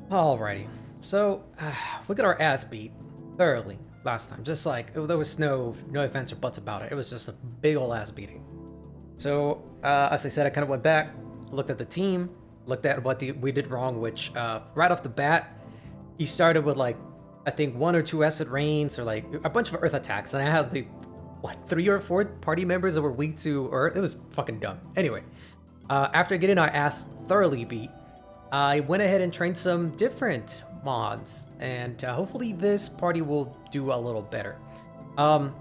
Alrighty, so we got our ass beat thoroughly last time. Just like there was no offense or buts about it. It was just a big old ass beating. So as I said, I kind of went back, looked at the team, looked at what we did wrong. Which right off the bat, he started with like I think one or two acid rains or like a bunch of earth attacks, and I had the what 3 or 4 party members that were weak to earth. It was fucking dumb. Anyway, after getting our ass thoroughly beat, I went ahead and trained some different mods, and hopefully this party will do a little better. So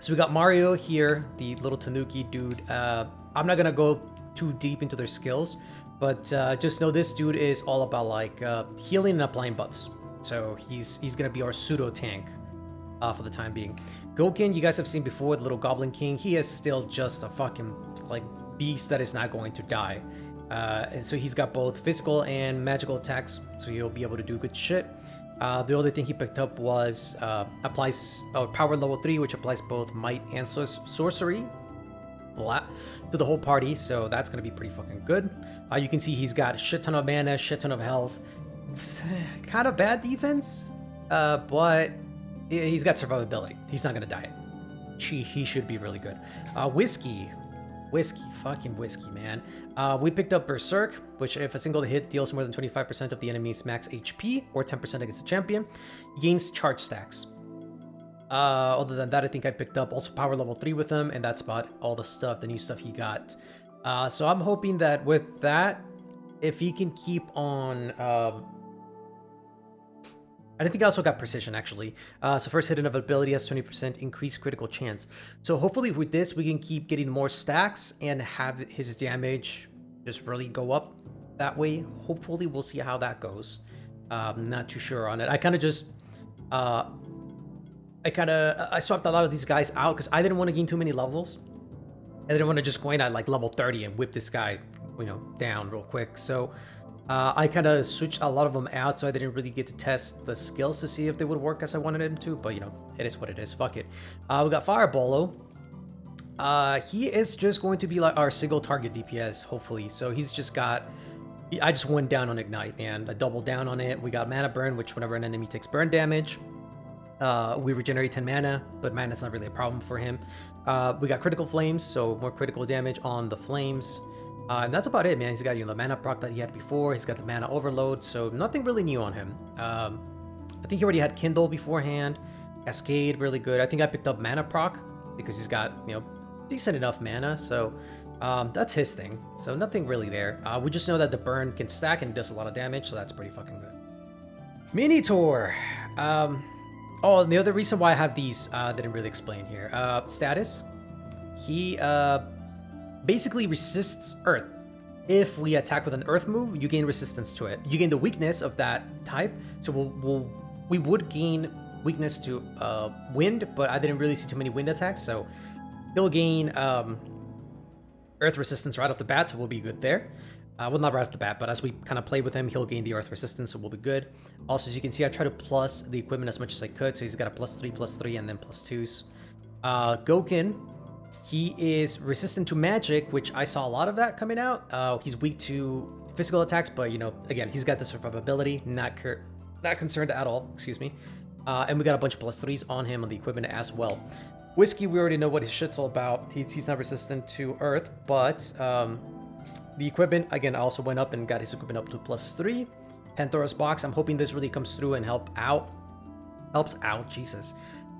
we got Mario here, the little Tanuki dude. I'm not gonna go too deep into their skills, but just know this dude is all about like healing and applying buffs. So he's gonna be our pseudo tank for the time being. Gokin, you guys have seen before, the little Goblin King. He is still just a fucking like beast that is not going to die. And so he's got both physical and magical attacks, so he'll be able to do good shit. The other thing he picked up was applies power level 3, which applies both might and sorcery to the whole party, so that's gonna be pretty fucking good. You can see he's got a shit ton of mana, shit ton of health, kind of bad defense, but he's got survivability. He's not gonna die. He should be really good. Whiskey, fucking whiskey, man. We picked up Berserk, which if a single hit deals more than 25% of the enemy's max HP or 10% against the champion, he gains charge stacks. Other than that, I think I picked up also power level 3 with him, and that's about all the new stuff he got. So I'm hoping that with that, if he can keep on... I think I also got precision, actually. So first hit of ability has 20% increased critical chance. So hopefully with this, we can keep getting more stacks and have his damage just really go up that way. Hopefully we'll see how that goes. Not too sure on it. I kind of just... I swapped a lot of these guys out because I didn't want to gain too many levels. I didn't want to just go in at like level 30 and whip this guy, down real quick. So... I kind of switched a lot of them out, so I didn't really get to test the skills to see if they would work as I wanted them to, but it is what it is. Fuck it. We got Firebolo. He is just going to be like our single target DPS, hopefully. So he's just got... I just went down on Ignite, and I doubled down on it. We got Mana Burn, which whenever an enemy takes burn damage, we regenerate 10 mana, but mana's not really a problem for him. We got Critical Flames, so more critical damage on the flames. And that's about it, man. He's got the mana proc that he had before. He's got the mana overload, so nothing really new on him. I think he already had Kindle beforehand. Cascade, really good. I think I picked up mana proc because he's got, decent enough mana. So that's his thing. So nothing really there. We just know that the burn can stack and does a lot of damage, so that's pretty fucking good. Mini Tour. Oh, and the other reason why I have these didn't really explain here. Status. He basically resists earth. If we attack with an earth move, you gain resistance to it. You gain the weakness of that type, so we would gain weakness to wind, but I didn't really see too many wind attacks, so he'll gain earth resistance right off the bat, so we'll be good there. Well, not right off the bat, but as we kind of play with him, he'll gain the earth resistance, so we'll be good. Also, as you can see, I try to plus the equipment as much as I could, so he's got a +3, and then +2s. Gokin, he is resistant to magic, which I saw a lot of that coming out. He's weak to physical attacks, but again, he's got the survivability. Not concerned at all. Excuse me. And we got a bunch of +3s on him on the equipment as well. Whiskey, we already know what his shit's all about. He's not resistant to earth, but the equipment again also went up and got his equipment up to +3. Pandora's box. I'm hoping this really comes through and helps out. Jesus.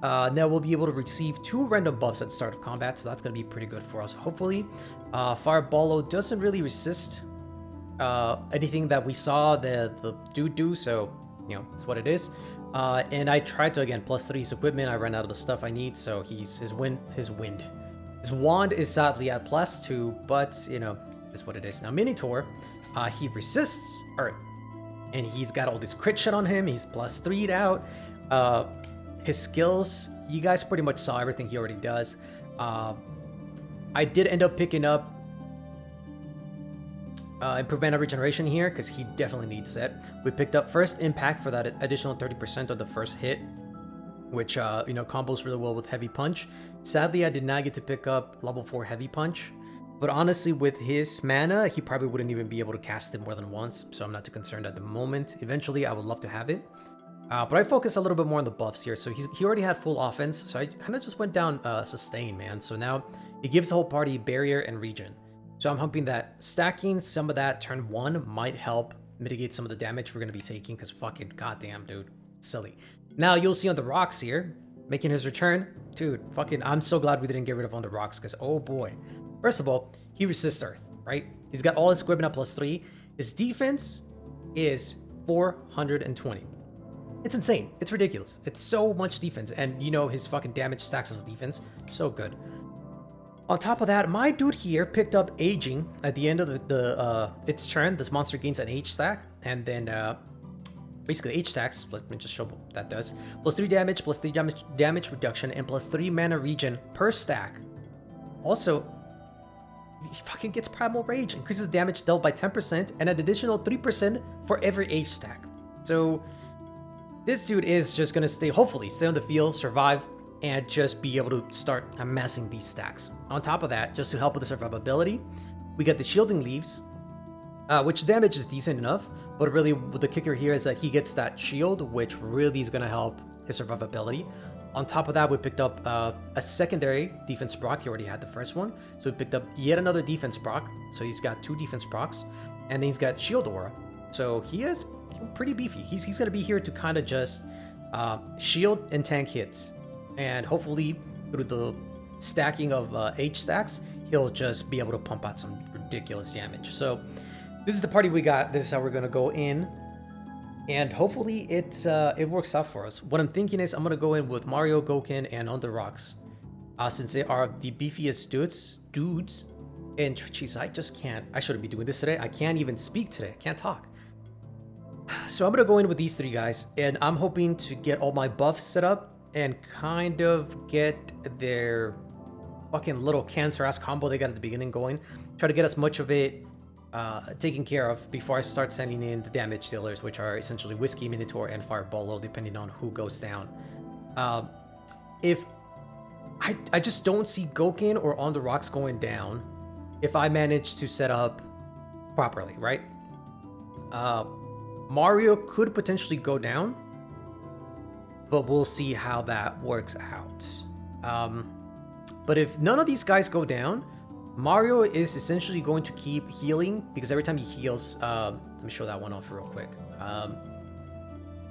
Now we'll be able to receive 2 random buffs at the start of combat, so that's going to be pretty good for us, hopefully. Firebolo doesn't really resist anything that we saw the dude do, so, it's what it is. And I tried to, again, +3 his equipment. I ran out of the stuff I need, so his wand is sadly at +2, but, it's what it is. Now, Minotaur, he resists Earth, and he's got all this crit shit on him. He's +3'd out. His skills, you guys pretty much saw everything he already does. I did end up picking up improved mana regeneration here because he definitely needs it. We picked up First Impact for that additional 30% of the first hit, which combos really well with Heavy Punch. Sadly, I did not get to pick up level 4 Heavy Punch. But honestly, with his mana, he probably wouldn't even be able to cast it more than once, so I'm not too concerned at the moment. Eventually, I would love to have it. But I focus a little bit more on the buffs here. So he already had full offense, so I kind of just went down sustain, man. So now he gives the whole party barrier and regen. So I'm hoping that stacking some of that turn 1 might help mitigate some of the damage we're going to be taking, because fucking goddamn, dude. Silly. Now you'll see on the rocks here, making his return. Dude, fucking, I'm so glad we didn't get rid of on the rocks, because oh boy. First of all, he resists Earth, right? He's got all his equipment at +3. His defense is 420. It's insane. It's ridiculous. It's so much defense. And you know, his fucking damage stacks of defense. So good. On top of that, my dude here picked up aging at the end of its turn. This monster gains an age stack. And then basically age stacks. Let me just show what that does. +3 damage, +3 damage reduction, and +3 mana regen per stack. Also, he fucking gets Primal Rage, increases damage dealt by 10% and an additional 3% for every age stack. So this dude is just gonna hopefully stay on the field, survive, and just be able to start amassing these stacks. On top of that, just to help with the survivability, we got the Shielding Leaves, which damage is decent enough, but really the kicker here is that he gets that shield, which really is gonna help his survivability. On top of that, we picked up a secondary defense proc. He already had the first one. So we picked up yet another defense proc. So he's got 2 defense procs. And then he's got Shield Aura. So he is pretty beefy. He's going to be here to kind of just shield and tank hits. And hopefully, through the stacking of H stacks, he'll just be able to pump out some ridiculous damage. So this is the party we got. This is how we're going to go in. And hopefully it works out for us. What I'm thinking is I'm going to go in with Mario, Goken, and On the Rocks. Since they are the beefiest dudes. And jeez, I just can't. I shouldn't be doing this today. I can't even speak today. I can't talk. So I'm going to go in with these 3 guys. And I'm hoping to get all my buffs set up. And kind of get their fucking little cancer-ass combo they got at the beginning going. Try to get as much of it taken care of before I start sending in the damage dealers, which are essentially Whiskey, Minotaur, and Firebolo, depending on who goes down. If I just don't see Goken or On the Rocks going down if I manage to set up properly, right? Mario could potentially go down, but we'll see how that works out. But if none of these guys go down, Mario is essentially going to keep healing, because every time he heals, let me show that one off real quick.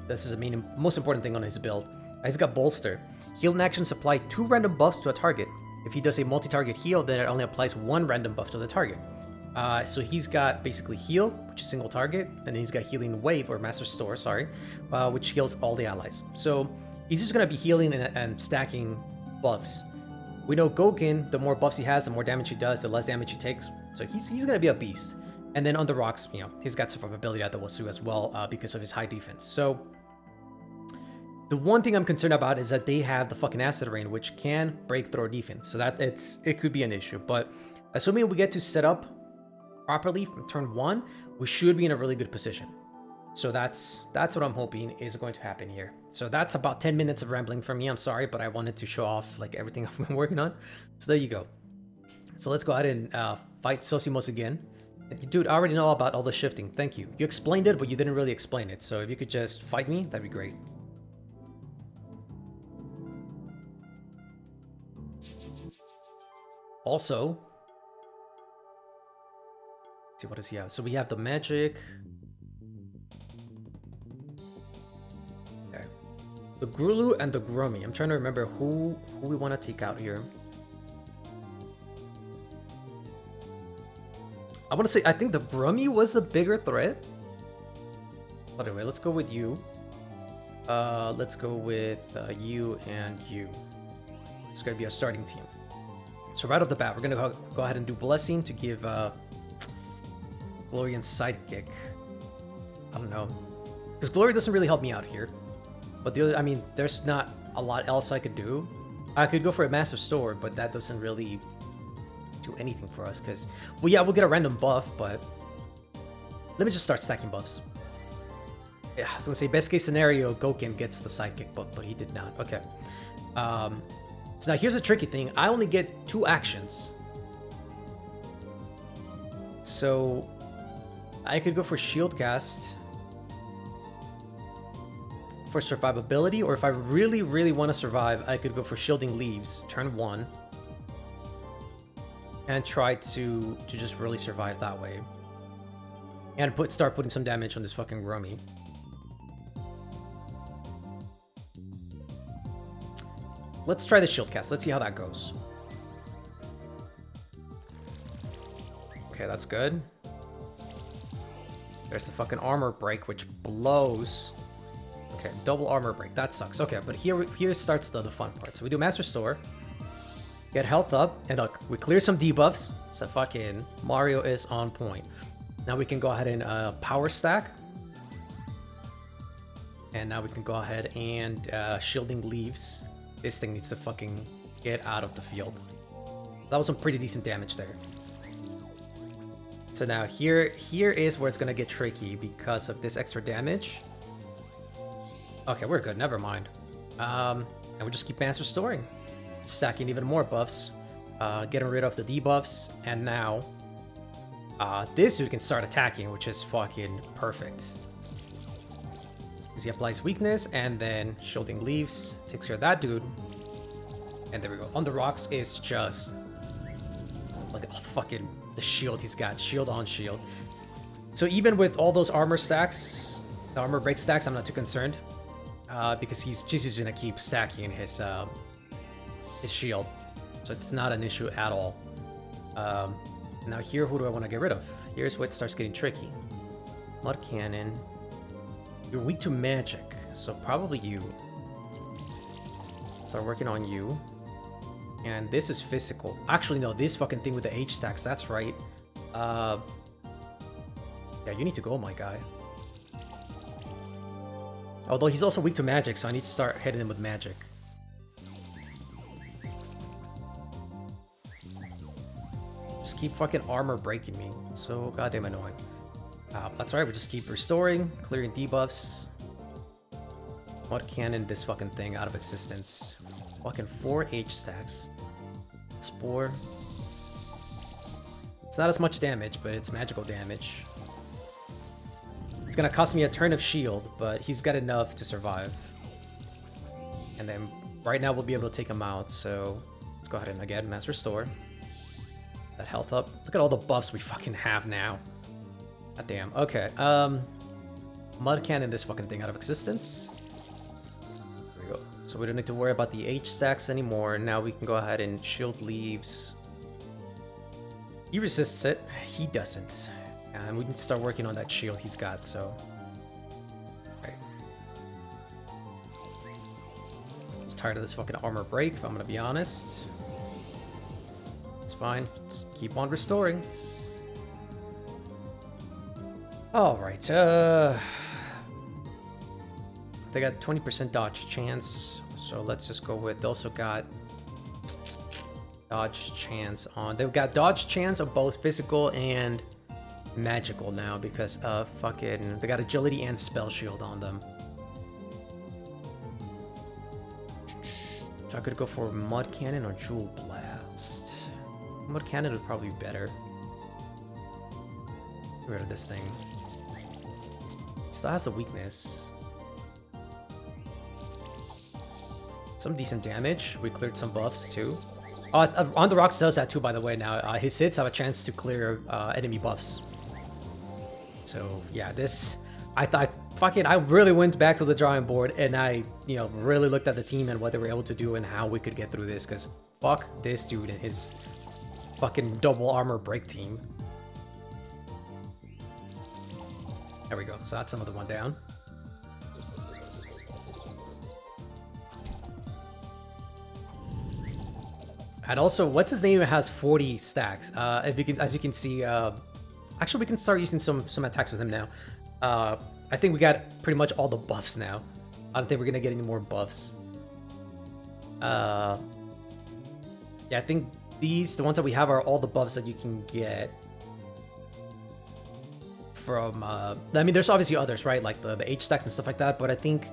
This is the most important thing on his build. He's got Bolster. Heal in action supply 2 random buffs to a target. If he does a multi-target heal, then it only applies 1 random buff to the target. So he's got basically heal, which is single target, and then he's got healing wave, or master store, sorry, which heals all the allies. So he's just gonna be healing and stacking buffs. We know Goken, the more buffs he has, the more damage he does, the less damage he takes. So he's gonna be a beast. And then on the rocks, you know, he's got survivability at the Wasu as well, because of his high defense. So the one thing I'm concerned about is that they have the fucking acid rain, which can break through our defense. So that it could be an issue. But assuming we get to set up properly from turn 1, we should be in a really good position. So that's what I'm hoping is going to happen here. So that's about 10 minutes of rambling from me. I'm sorry, but I wanted to show off like everything I've been working on. So there you go. So let's go ahead and fight Sosimos again. Dude, I already know about all the shifting. Thank you. You explained it, but you didn't really explain it. So if you could just fight me, that'd be great. Also, let's see, what does he have? So we have the magic. Okay. The Grulu and the Grummy. I'm trying to remember who we want to take out here. I want to say, I think the Grummy was the bigger threat. But anyway, let's go with you. Let's go with you and you. It's going to be our starting team. So right off the bat, we're going to go ahead and do Blessing to give Glorian Sidekick. I don't know. Because Glory doesn't really help me out here. But the other, I mean, there's not a lot else I could do. I could go for a Massive Sword, but that doesn't really do anything for us. Because, well, yeah, we'll get a random buff, but let me just start stacking buffs. Yeah, I was going to say, best case scenario, Goken gets the Sidekick buff, but he did not. Okay. So now here's a tricky thing. I only get 2 actions. So I could go for shield cast for survivability, or if I really, really want to survive, I could go for shielding leaves, turn 1, and try to just really survive that way. And start putting some damage on this fucking Romy. Let's try the shield cast. Let's see how that goes. Okay, that's good. There's the fucking armor break, which blows. Okay, double armor break. That sucks. Okay, but here starts the fun part. So we do Mass Restore, get health up, and look, we clear some debuffs. So fucking Mario is on point. Now we can go ahead and power stack. And now we can go ahead and shielding leaves. This thing needs to fucking get out of the field. That was some pretty decent damage there. So now here is where it's gonna get tricky because of this extra damage. Okay, we're good. Never mind. And we just keep Mass Restoring, stacking even more buffs, getting rid of the debuffs, and now this dude can start attacking, which is fucking perfect. Because he applies weakness, and then shielding leaves takes care of that dude. And there we go. On the rocks is just look at all the shield he's got, shield on shield. So even with all those armor stacks, the armor break stacks, I'm not too concerned. Because he's just gonna keep stacking his shield, so it's not an issue at all. Now here, who do I want to get rid of? Here's what starts getting tricky. Mud Cannon. You're weak to magic, so probably you. Start working on you. And this is physical. Actually, no, this fucking thing with the H stacks. That's right. Yeah, you need to go, my guy. Although he's also weak to magic, so I need to start hitting him with magic. Just keep fucking armor breaking me. So goddamn annoying. That's alright, we just keep restoring, clearing debuffs. Mud Cannon this fucking thing out of existence. Fucking 4 H stacks. Spore. It's not as much damage, but it's magical damage. It's gonna cost me a turn of shield, but he's got enough to survive. And then right now we'll be able to take him out, so let's go ahead and again Mass Restore. That health up. Look at all the buffs we fucking have now. God damn. Okay. Mud Cannon this fucking thing out of existence. There we go. So we don't need to worry about the H stacks anymore. Now we can go ahead and shield leaves. He resists it. He doesn't. And we need to start working on that shield he's got, so... Right. Just tired of this fucking armor break, if I'm gonna be honest. It's fine. Let's keep on restoring. Alright, they got 20% dodge chance, so let's just go with... They also got... dodge chance on... They've got dodge chance of both physical and... magical now because fucking they got agility and spell shield on them. So I could go for Mud Cannon or Jewel Blast. Mud Cannon would probably be better. Get rid of this thing. Still has a weakness. Some decent damage. We cleared some buffs too. On the Rocks does that too, by the way. Now his hits have a chance to clear enemy buffs. So yeah, this I really went back to the drawing board and I really looked at the team and what they were able to do and how we could get through this, because fuck this dude and his fucking double armor break team. There we go. So that's another one down. And also, what's his name has 40 stacks. As you can see, actually we can start using some attacks with him now. I think we got pretty much all the buffs now. I don't think we're gonna get any more buffs. Yeah, I think the ones that we have are all the buffs that you can get from. I mean, there's obviously others, right? Like the H stacks and stuff like that. But I think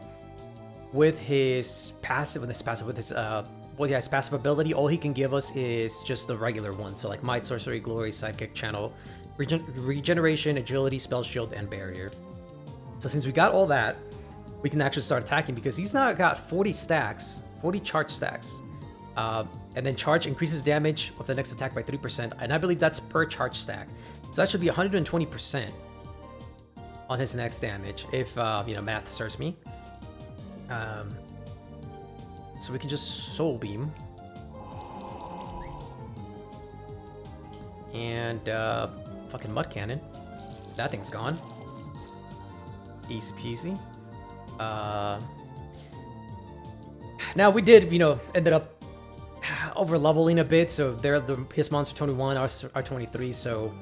with his passive, his passive ability, all he can give us is just the regular one. So like Might, Sorcery, Glory, Sidekick, Channel, regeneration, agility, spell shield, and barrier. So since we got all that, we can actually start attacking because he's now got 40 stacks, 40 charge stacks. And then charge increases damage of the next attack by 3%, and I believe that's per charge stack. So that should be 120% on his next damage, if math serves me. So we can just Soul Beam. And fucking Mud Cannon. That thing's gone. Easy peasy. Now we did, ended up over leveling a bit, so his monster 21, ours are 23, so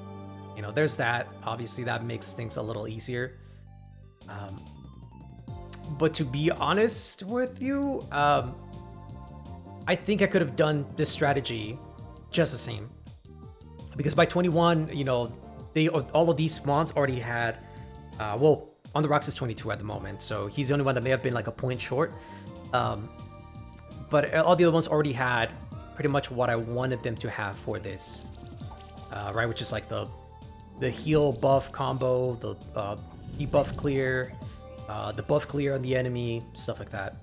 there's that. Obviously that makes things a little easier. But to be honest with you, I think I could have done this strategy just the same, because by 21, all of these spawns already had On the Rocks is 22 at the moment, so he's the only one that may have been like a point short. But all the other ones already had pretty much what I wanted them to have for this, right? Which is like the heal buff combo, the debuff clear, the buff clear on the enemy, stuff like that.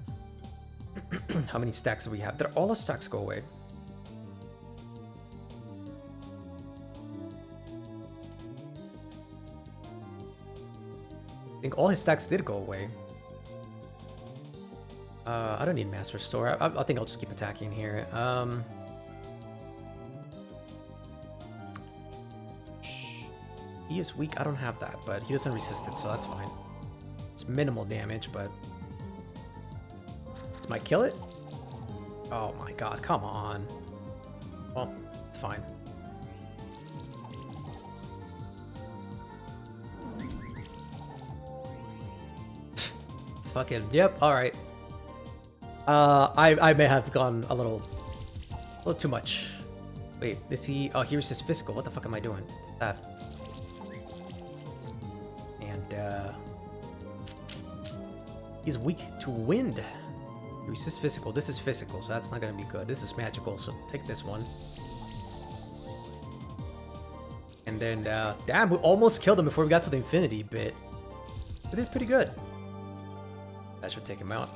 How many stacks do we have? Did all the stacks go away? I think all his stacks did go away. I don't need Mass Restore. I think I'll just keep attacking here. He is weak. I don't have that, but he doesn't resist it, so that's fine. It's minimal damage, but... This might kill it? Oh my god, come on. Well, it's fine. It's fucking... Yep, alright. I may have gone a little too much. Wait, is he... Oh, he resists physical. What the fuck am I doing? That. And, he's weak to wind. He resists physical. This is physical, so that's not gonna be good. This is magical, so take this one. And then, damn, we almost killed him before we got to the infinity bit. We did pretty good. That should take him out.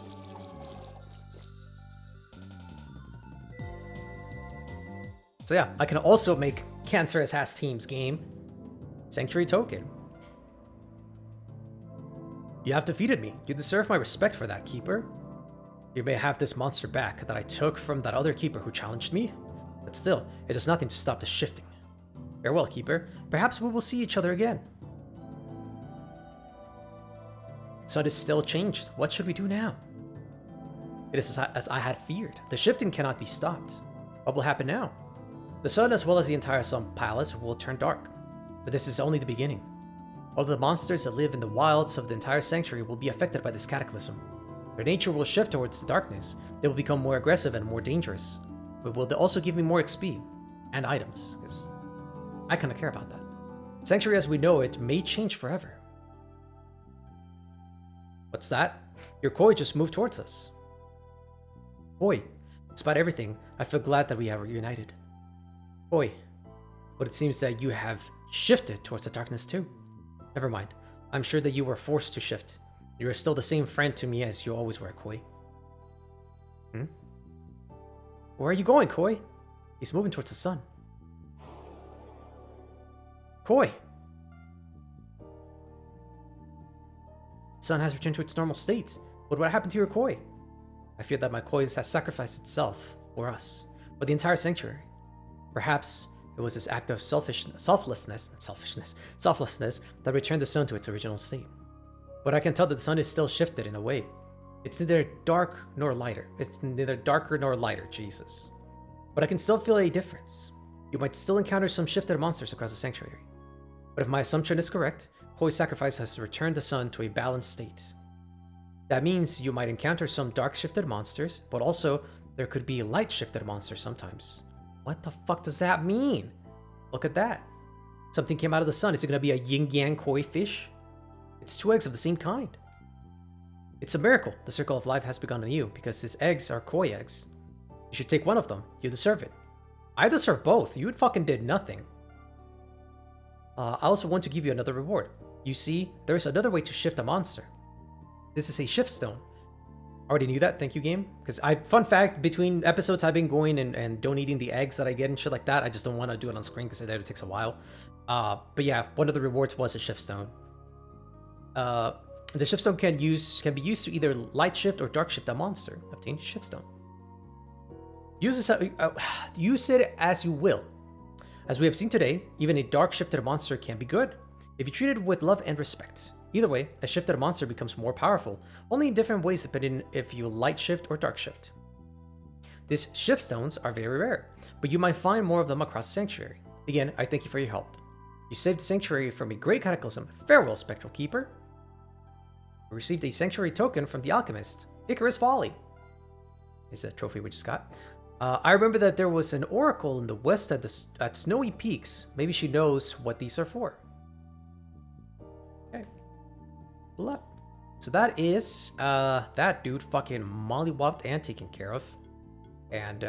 So yeah, I can also make Cancerous Ass Team's game Sanctuary Token. You have defeated me. You deserve my respect for that, Keeper. You may have this monster back that I took from that other Keeper who challenged me, but still, it does nothing to stop the shifting. Farewell, Keeper. Perhaps we will see each other again. Sun is still changed. What should we do now? It is as I had feared. The shifting cannot be stopped. What will happen now? The sun, as well as the entire Sun Palace, will turn dark. But this is only the beginning. All the monsters that live in the wilds of the entire sanctuary will be affected by this cataclysm. Their nature will shift towards the darkness. They will become more aggressive and more dangerous. But will also give me more XP and items, because I kind of care about that. Sanctuary as we know it may change forever. What's that? Your Koi just moved towards us. Koi, despite everything, I feel glad that we are reunited. Koi, but it seems that you have shifted towards the darkness too. Never mind. I'm sure that you were forced to shift. You are still the same friend to me as you always were, Koi. Where are you going, Koi? He's moving towards the sun. Koi! The sun has returned to its normal state. But what happened to your Koi? I fear that my Koi has sacrificed itself for us, for the entire sanctuary. Perhaps it was this act of selflessness that returned the sun to its original state. But I can tell that the sun is still shifted in a way. It's neither dark nor lighter. It's neither darker nor lighter, Jesus. But I can still feel a difference. You might still encounter some shifted monsters across the sanctuary. But if my assumption is correct, Koi's sacrifice has returned the sun to a balanced state. That means you might encounter some dark shifted monsters, but also there could be light shifted monsters sometimes. What the fuck does that mean? Look at that. Something came out of the sun. Is it going to be a yin-yang koi fish? It's two eggs of the same kind. It's a miracle the circle of life has begun on you, because his eggs are koi eggs. You should take one of them. You deserve it. I deserve both. You fucking did nothing. I also want to give you another reward. You see, there's another way to shift a monster. This is a shift stone. Already knew that, thank you game. Because fun fact, between episodes I've been going and donating the eggs that I get and shit like that. I just don't want to do it on screen because it takes a while. But yeah, one of the rewards was a shift stone. The shift stone can be used to either light shift or dark shift a monster. Obtain shift stone. Use it as you will. As we have seen today, even a dark shifted monster can be good if you treat it with love and respect. Either way, a shifted monster becomes more powerful, only in different ways depending if you light shift or dark shift. These shift stones are very rare, but you might find more of them across the sanctuary. Again, I thank you for your help. You saved the sanctuary from a great cataclysm. Farewell, Spectral Keeper. We received a sanctuary token from the alchemist, Icarus Folly. Is the trophy we just got. I remember that there was an oracle in the west at Snowy Peaks. Maybe she knows what these are for. Okay. So that is that dude fucking mollywopped and taken care of. And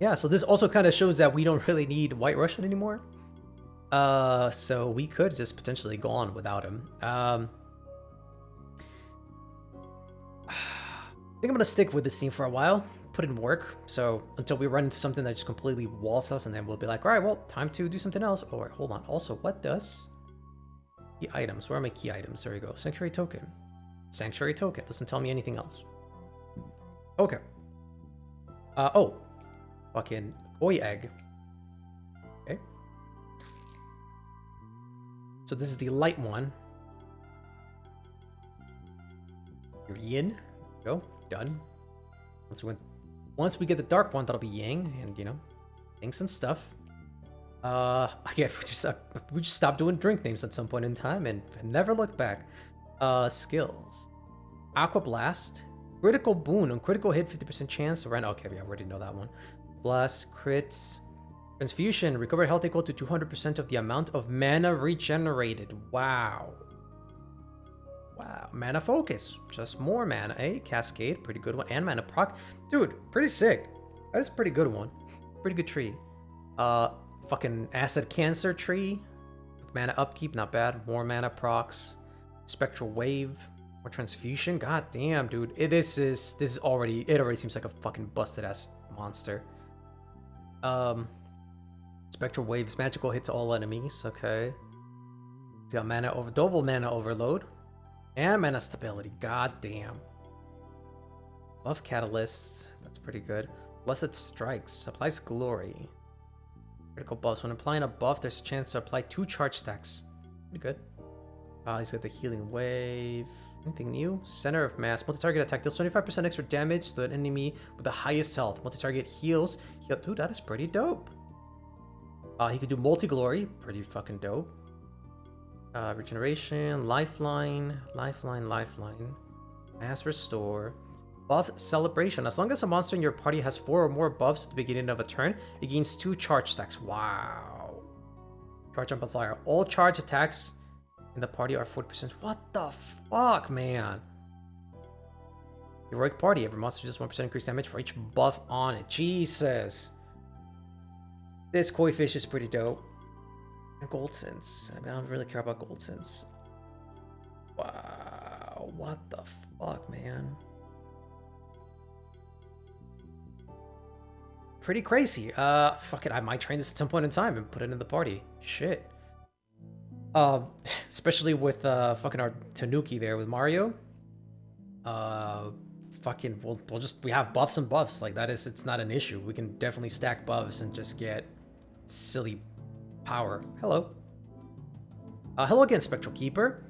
yeah, so this also kind of shows that we don't really need White Russian anymore. So we could just potentially go on without him. I think I'm gonna stick with this team for a while, put in work, so until we run into something that just completely walls us, and then we'll be like, all right, well, time to do something else. Oh, wait, hold on. Also, what does key items? Where are my key items? There we go. Sanctuary token. Sanctuary token. Doesn't tell me anything else. Okay. Oh, fucking koi egg. Okay. So this is the light one. Your yin. Go. Done. Once we get the dark one, that'll be yang, and you know, things and stuff. Again, we just stopped doing drink names at some point in time and never looked back. Skills. Aqua Blast. Critical boon. On critical hit, 50% chance to run. Okay, yeah, I already know that one. Blast, crits. Transfusion. Recover health equal to 200% of the amount of mana regenerated. Wow. Wow. Mana Focus. Just more mana. Eh? Cascade. Pretty good one. And Mana Proc. Dude, pretty sick. That is a pretty good one. Pretty good tree. Fucking Acid Cancer tree. Mana Upkeep. Not bad. More Mana Procs. Spectral Wave. More Transfusion. God damn, dude. It already seems like a fucking busted ass monster. Spectral Waves. Magical hits all enemies. Okay. Got double Mana Overload. And Mana Stability. God damn. Buff Catalysts. That's pretty good. Blessed Strikes. Applies Glory. Critical buffs. When applying a buff, there's a chance to apply 2 charge stacks. Pretty good. He's got the Healing Wave. Anything new? Center of Mass. Multi-target attack deals 25% extra damage to an enemy with the highest health. Multi-target heals. Dude, that is pretty dope. He could do Multi-Glory. Pretty fucking dope. Regeneration, lifeline, mass restore, buff celebration. As long as a monster in your party has 4 or more buffs at the beginning of a turn, it gains 2 charge stacks. Wow. Charge amplifier. All charge attacks in the party are 40%. What the fuck, man? Heroic party. Every monster does 1% increased damage for each buff on it. Jesus. This koi fish is pretty dope. Gold Sense. I mean, I don't really care about Gold Sense. Wow, what the fuck, man? Pretty crazy. Fuck it, I might train this at some point in time and put it in the party. Shit. Especially with fucking our Tanuki there with Mario. Fucking, we have buffs and buffs. Like it's not an issue. We can definitely stack buffs and just get silly power. Hello. Hello again, Spectral Keeper.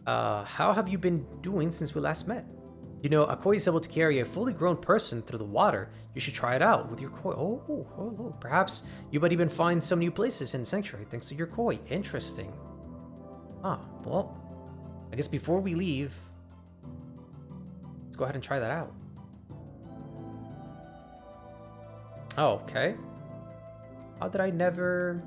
How have you been doing since we last met? You know, a koi is able to carry a fully grown person through the water. You should try it out with your koi. Oh, hello. Perhaps you might even find some new places in Sanctuary thanks to your koi. Interesting. Well, I guess before we leave, let's go ahead and try that out. Oh, okay. How did I never...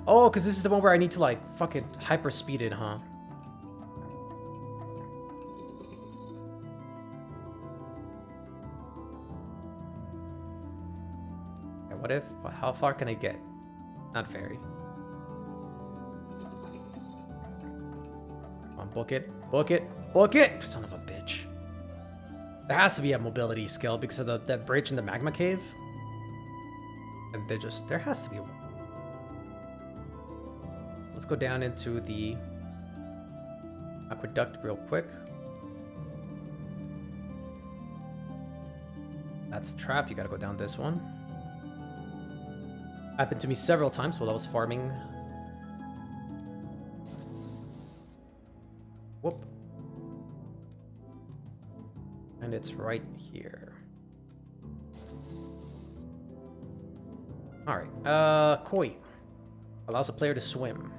Oh, because this is the one where I need to, like, fucking hyper speed it, huh? What if? How far can I get? Not very. Come on, book it. Book it. Book it! Son of a bitch. There has to be a mobility skill because of that bridge in the magma cave. And there has to be one. Let's go down into the aqueduct real quick. That's a trap. You gotta go down this one. Happened to me several times while I was farming. Whoop. And it's right here. Alright. Koi. Allows a player to swim.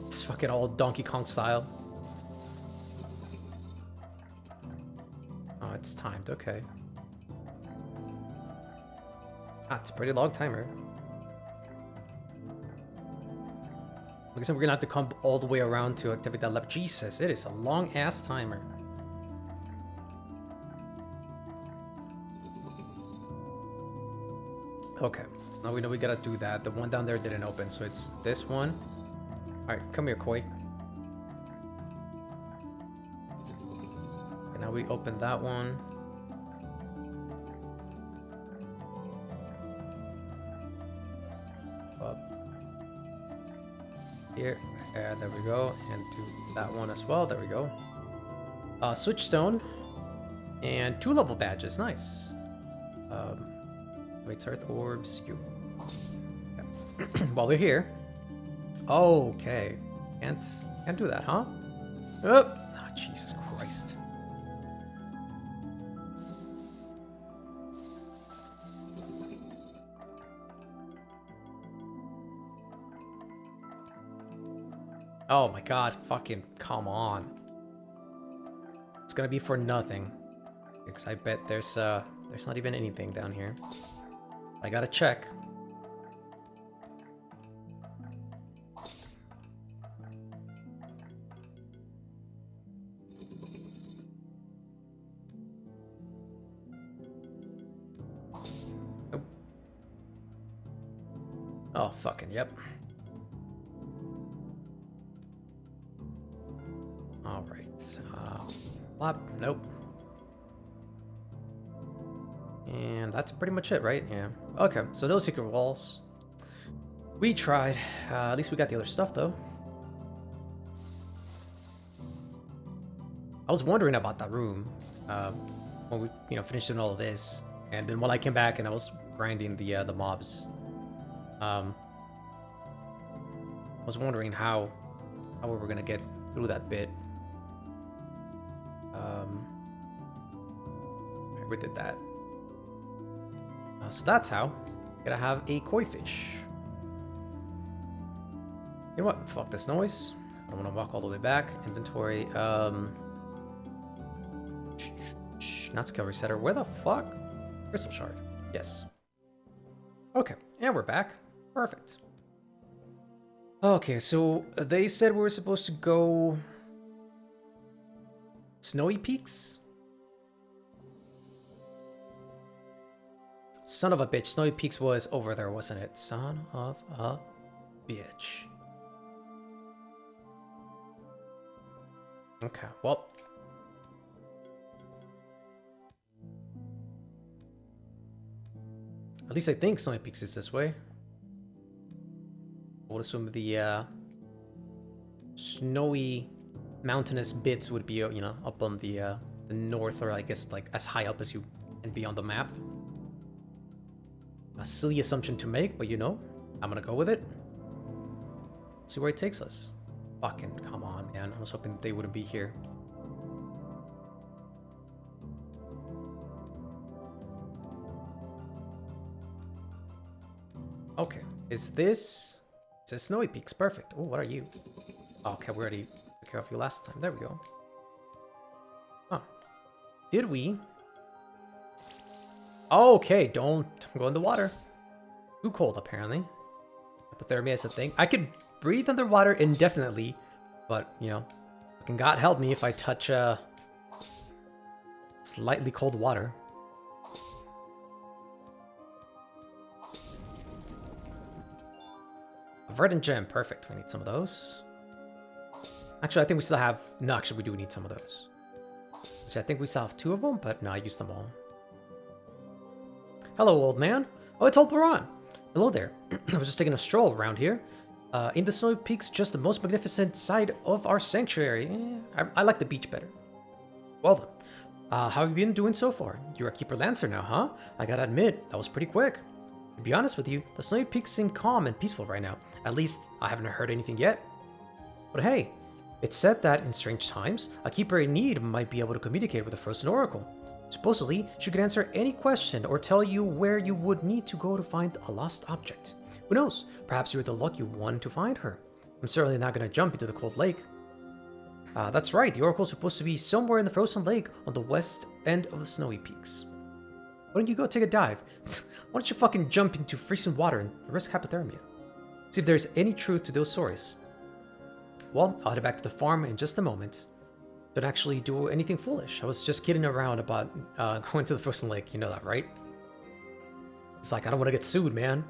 It's fucking all Donkey Kong style. Oh, it's timed. Okay. Ah, it's a pretty long timer. I guess we're gonna have to come all the way around to activate that left. Jesus, it is a long ass timer. Okay, so now we know we gotta do that. The one down there didn't open, so it's this one. Alright, come here, Koi. And now we open that one. Up. Here, and there we go. And do that one as well. There we go. Switch stone. And 2 level badges. Nice. Wait, Earth orbs. You. Yeah. While we're here. Okay. Can't do that, huh? Oh, Jesus Christ. Oh my god, fucking come on. It's gonna be for nothing. Because I bet there's not even anything down here. I gotta check. Nope. Oh, fucking yep. Alright. Nope. And that's pretty much it, right? Yeah. Okay, so no secret walls. We tried. At least we got the other stuff, though. I was wondering about that room when we, finished doing all of this. And then when I came back and I was grinding the mobs, I was wondering how we were gonna get through that bit. We did that. So that's how. Gotta have a koi fish. You know what? Fuck this noise. I don't want to walk all the way back. Inventory. Not skill resetter. Where the fuck? Crystal shard. Yes. Okay, and we're back. Perfect. Okay, so they said we were supposed to go Snowy Peaks. Son of a bitch. Snowy Peaks was over there, wasn't it? Son of a bitch. Okay, well. At least I think Snowy Peaks is this way. I would assume the snowy mountainous bits would be, up on the north, or I guess like as high up as you can be on the map. A silly assumption to make, but I'm gonna go with it. See where it takes us. Fucking come on, man. I was hoping they wouldn't be here. Okay, is this Snowy Peaks? Perfect. Oh, what are you? Oh, okay, we already took care of you last time. There we go. Huh. Did we? Okay, don't go in the water. Too cold, apparently. Hypothermia is a thing. I could breathe underwater indefinitely, but, fucking God help me if I touch, Slightly cold water. A verdant gem, perfect. We need some of those. Actually, I think we still have... No, actually, we do need some of those. So I think we still have 2 of them, but no, I used them all. Hello, old man. Oh, it's old Baran. Hello there. I was just taking a stroll around here. In the snowy peaks, just the most magnificent side of our sanctuary. I like the beach better. Well then, how have you been doing so far? You're a Keeper Lancer now, huh? I gotta admit, that was pretty quick. To be honest with you, the snowy peaks seem calm and peaceful right now. At least, I haven't heard anything yet. But hey, it's said that in strange times, a Keeper in need might be able to communicate with a Frozen Oracle. Supposedly, she could answer any question or tell you where you would need to go to find a lost object. Who knows? Perhaps you're the lucky one to find her. I'm certainly not going to jump into the cold lake. That's right, the Oracle's supposed to be somewhere in the frozen lake on the west end of the snowy peaks. Why don't you go take a dive? Why don't you fucking jump into freezing water and risk hypothermia? See if there's any truth to those stories. Well, I'll head back to the farm in just a moment. Don't actually do anything foolish. I was just kidding around about going to the frozen lake. You know that, right? It's like, I don't want to get sued, man.